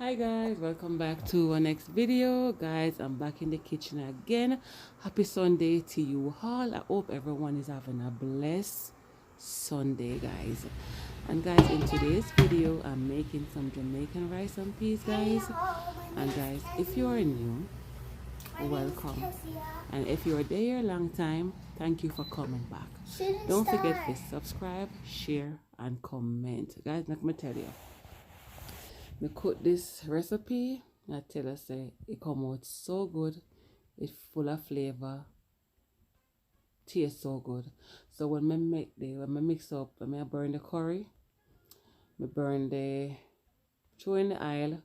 Hi guys, welcome back to our next video. Guys, I'm back in the kitchen again. Happy Sunday to you all. I hope everyone is having a blessed Sunday, guys. And guys, in today's video I'm making some Jamaican rice and peas, guys. And guys, if you are new, welcome. And if you're there a long time, thank you for coming back. Don't forget to subscribe, share and comment. Guys, let me tell you, me cook this recipe. I tell you, say it come out so good. It's full of flavor. Tastes so good. So when I mix up, when I burn the curry, I burn throw in the oil,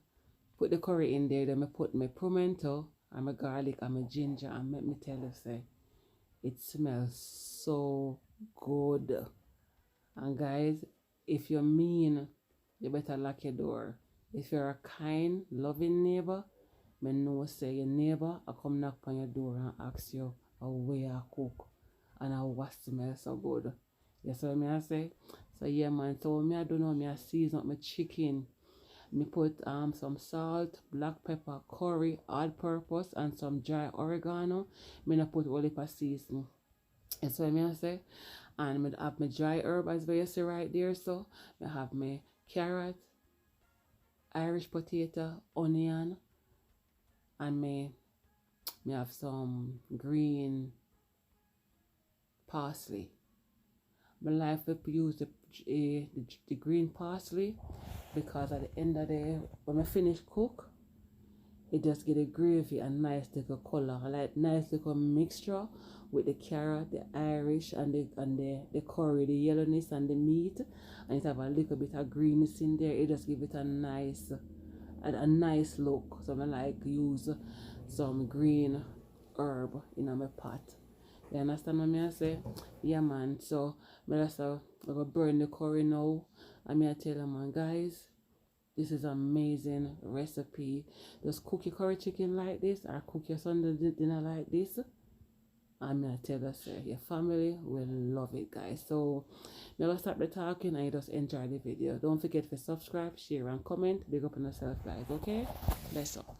put the curry in there, then I put my pimento and my garlic and my ginger, and let me tell you, say it smells so good. And guys, if you're mean, you better lock your door. If you're a kind, loving neighbor, me know say your neighbor I come knock on your door and ask you how way I cook and how what smell so good. You see what I say? So yeah man, so me I don't know, me I season up my chicken. Me put some salt, black pepper, curry, all purpose and some dry oregano. Me not put all the season. You see what I say? And I have my dry herb as you see right there. So I have my carrot, Irish potato, onion, and me have some green parsley. I like to use the green parsley because at the end of the day, when I finish cook, it just get a gravy and nice little color. I like nice little mixture with the carrot, the Irish, and the curry, the yellowness and the meat, and it have a little bit of greenness in there. It just give it a nice look. So I like use some green herb in my pot. You understand what I say? Yeah man. So I just I go burn the curry now. And I tell them, man, guys, this is amazing recipe. Just cook your curry chicken like this or cook your Sunday dinner like this. And I tell you, say, your family will love it, guys. So now let's stop the talking and you just enjoy the video. Don't forget to subscribe, share and comment. Big up on yourself, guys, okay? Bless up.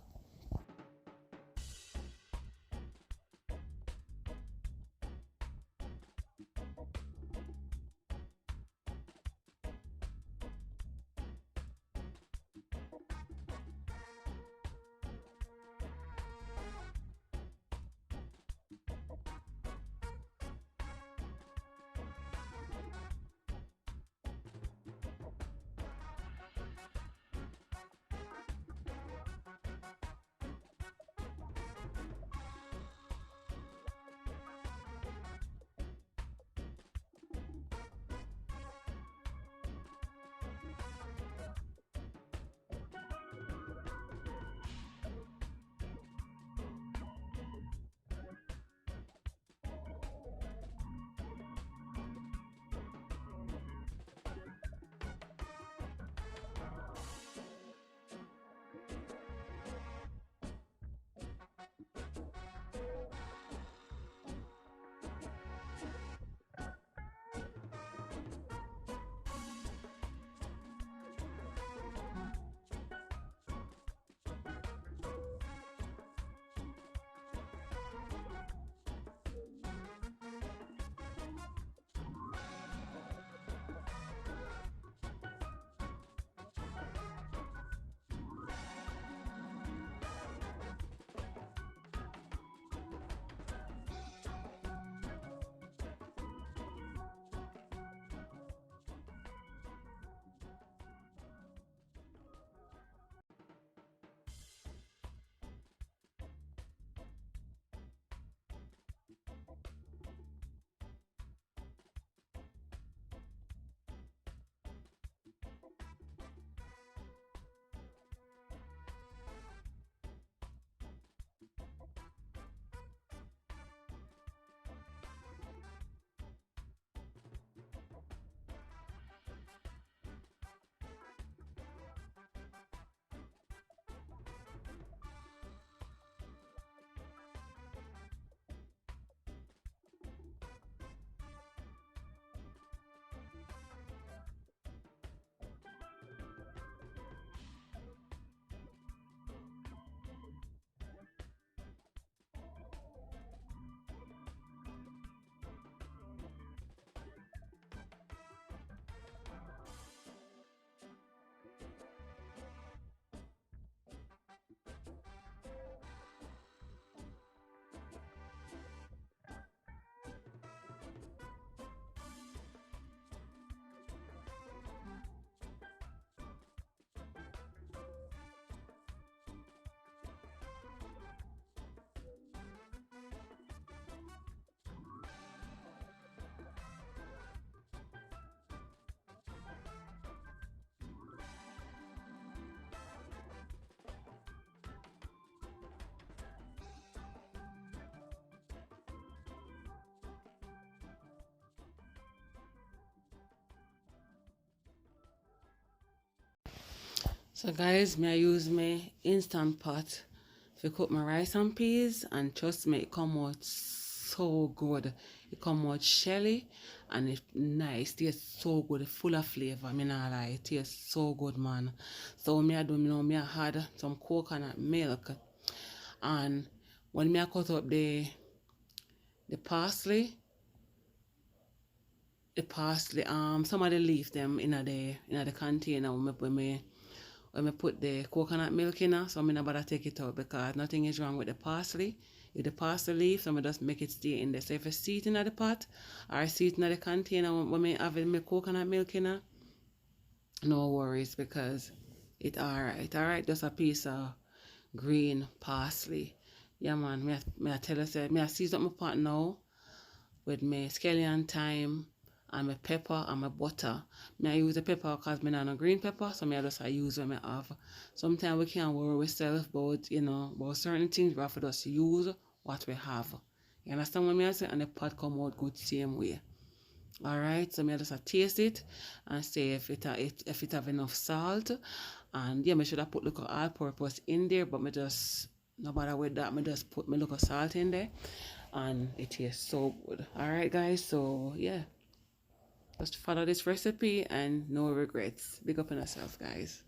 So guys, me I use my instant pot to cook my rice and peas, and trust me, it come out so good. It come out shelly and it nice. It tastes so good, it full of flavor. Me nah lie, it tastes so good, man. So me I do, you know, me I had some coconut milk, and when me I cut up the parsley, some of the leaf them in the container when me put the coconut milk in, so I'm not bother take it out because nothing is wrong with the parsley. If the parsley leaf, so I just make it stay in there. So if I see it in the pot or I see it in the container when I have my coconut milk in, no worries because it alright. Alright, just a piece of green parsley. Yeah man, me I tell you, say, me I season up my pot now with my scallion thyme and my pepper and my butter. Me I use the pepper because me not no green pepper, so me I just use what I have. Sometimes we can't worry ourselves about, about certain things. We have to just use what we have. You understand what I say? And the pot come out good same way. Alright, so me I just taste it and say if it have enough salt. And yeah, me should have put little all purpose in there, but me just no matter with that, me just put my little salt in there and it tastes so good. Alright guys, so yeah, just follow this recipe and no regrets. Big up on yourself, guys.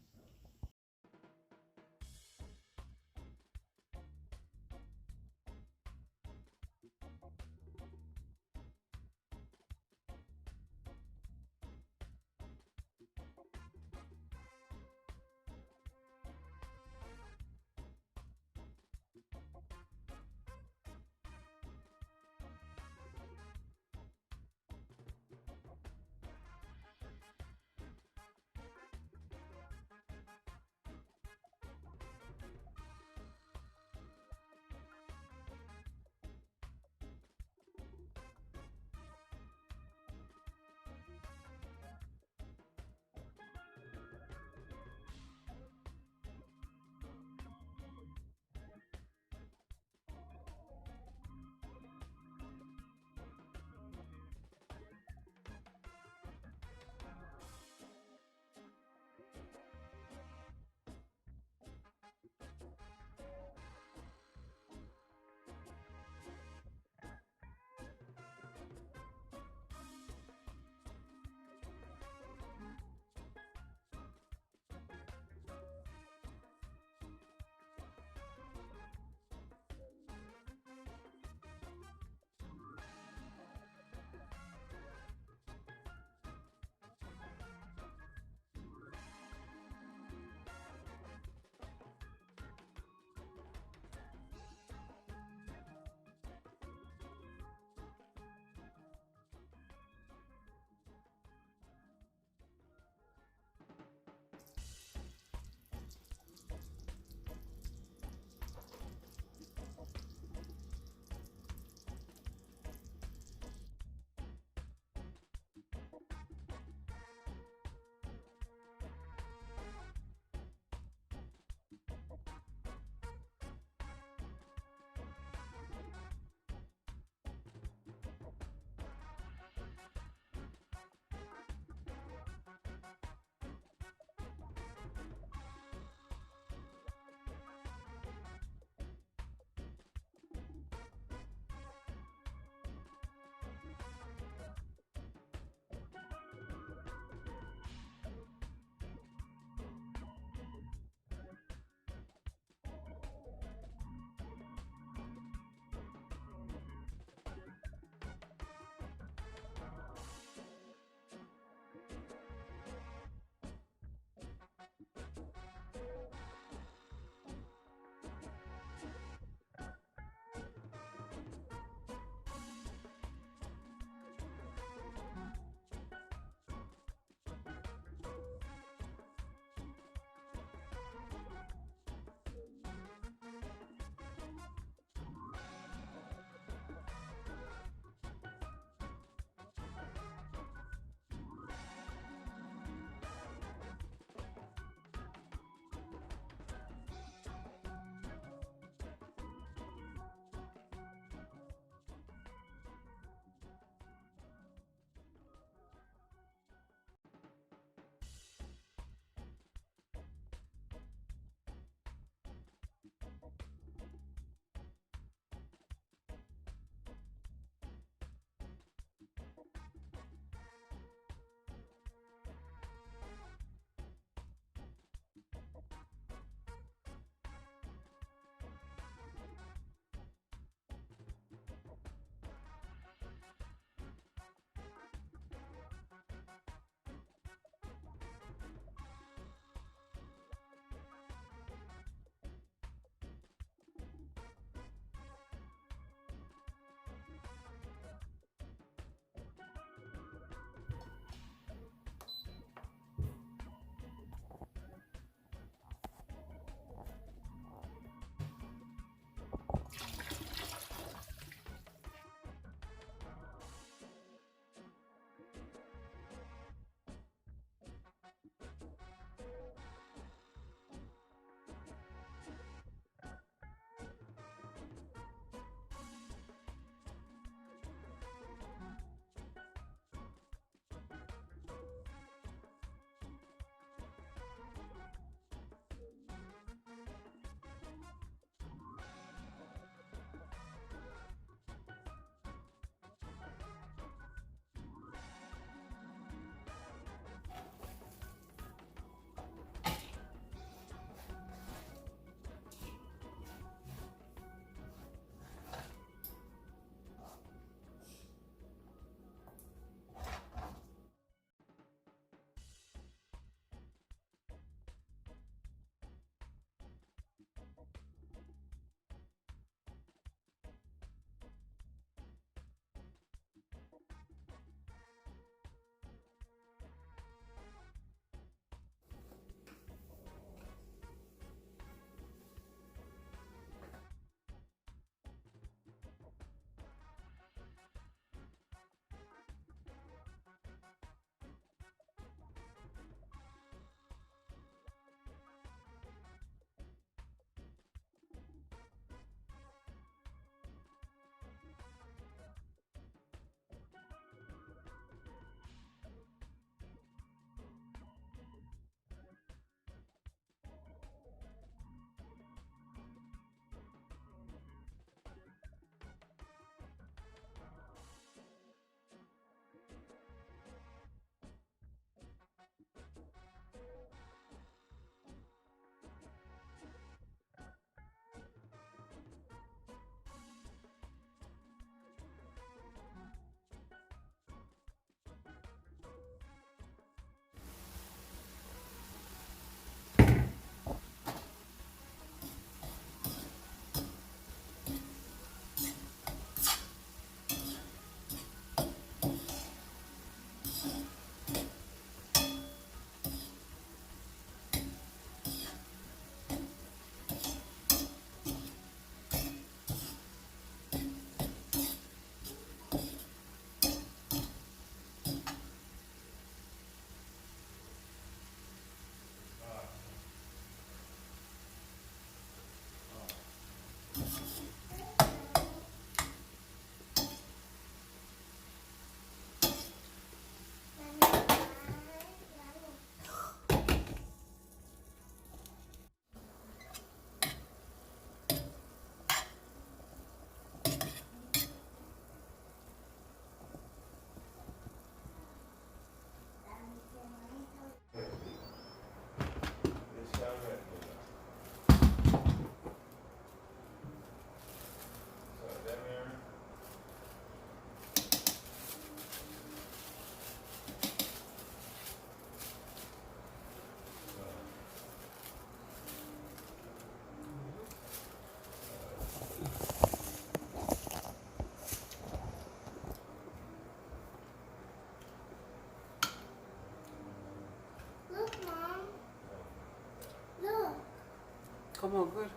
Come on, good.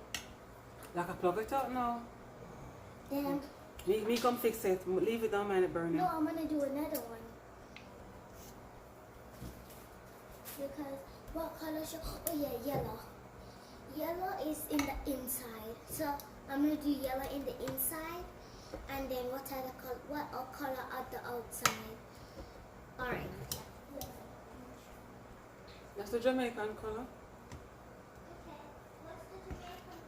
Like I plug it up now. Then. Me come fix it. Leave it, don't mind it burning. No, I'm gonna do another one. Because what color should? Oh yeah, yellow. Yellow is in the inside, so I'm gonna do yellow in the inside, and then what other color? What color at the outside? All right. That's the Jamaican color. Okay. What's the Jamaican?